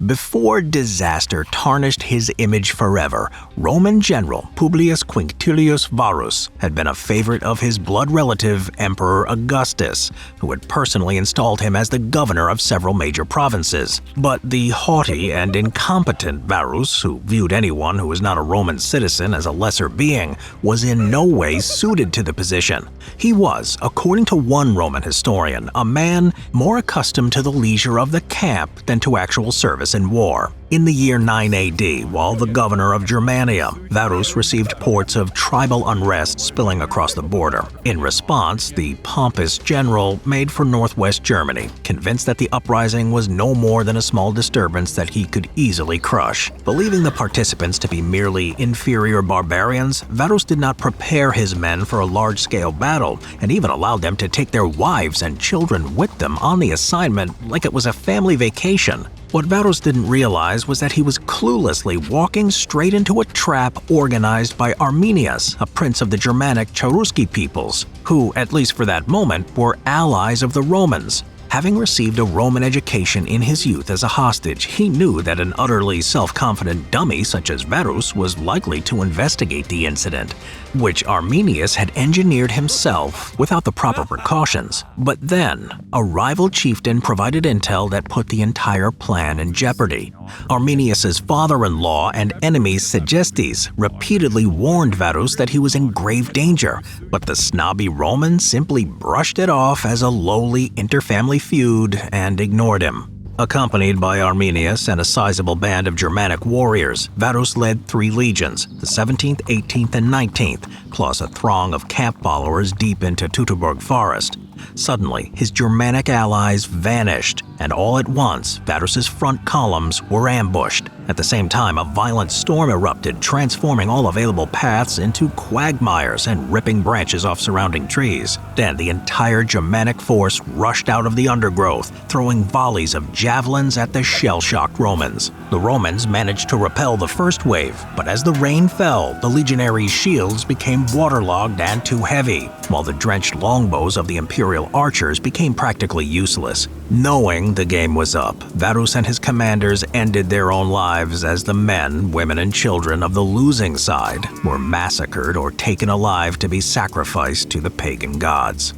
Before disaster tarnished his image forever, Roman general Publius Quinctilius Varus had been a favorite of his blood relative Emperor Augustus, who had personally installed him as the governor of several major provinces. But the haughty and incompetent Varus, who viewed anyone who was not a Roman citizen as a lesser being, was in no way suited to the position. He was, according to one Roman historian, a man more accustomed to the leisure of the camp than to actual service in war. In the year 9 AD, while the governor of Germania, Varus received reports of tribal unrest spilling across the border. In response, the pompous general made for northwest Germany, convinced that the uprising was no more than a small disturbance that he could easily crush. Believing the participants to be merely inferior barbarians, Varus did not prepare his men for a large-scale battle, and even allowed them to take their wives and children with them on the assignment like it was a family vacation. What Varus didn't realize was that he was cluelessly walking straight into a trap organized by Arminius, a prince of the Germanic Cherusci peoples, who, at least for that moment, were allies of the Romans. Having received a Roman education in his youth as a hostage, he knew that an utterly self-confident dummy such as Varus was likely to investigate the incident, which Arminius had engineered himself without the proper precautions. But then, a rival chieftain provided intel that put the entire plan in jeopardy. Arminius's father-in-law and enemy Segestes repeatedly warned Varus that he was in grave danger, but the snobby Roman simply brushed it off as a lowly interfamily feud and ignored him. Accompanied by Arminius and a sizable band of Germanic warriors, Varus led 3 legions, the 17th, 18th, and 19th, plus a throng of camp followers deep into Teutoburg Forest. Suddenly, his Germanic allies vanished, and all at once, Varus's front columns were ambushed. At the same time, a violent storm erupted, transforming all available paths into quagmires and ripping branches off surrounding trees. Then the entire Germanic force rushed out of the undergrowth, throwing volleys of javelins at the shell-shocked Romans. The Romans managed to repel the first wave, but as the rain fell, the legionaries' shields became waterlogged and too heavy, while the drenched longbows of the imperial archers became practically useless. Knowing the game was up, Varus and his commanders ended their own lives as the men, women, and children of the losing side were massacred or taken alive to be sacrificed to the pagan gods.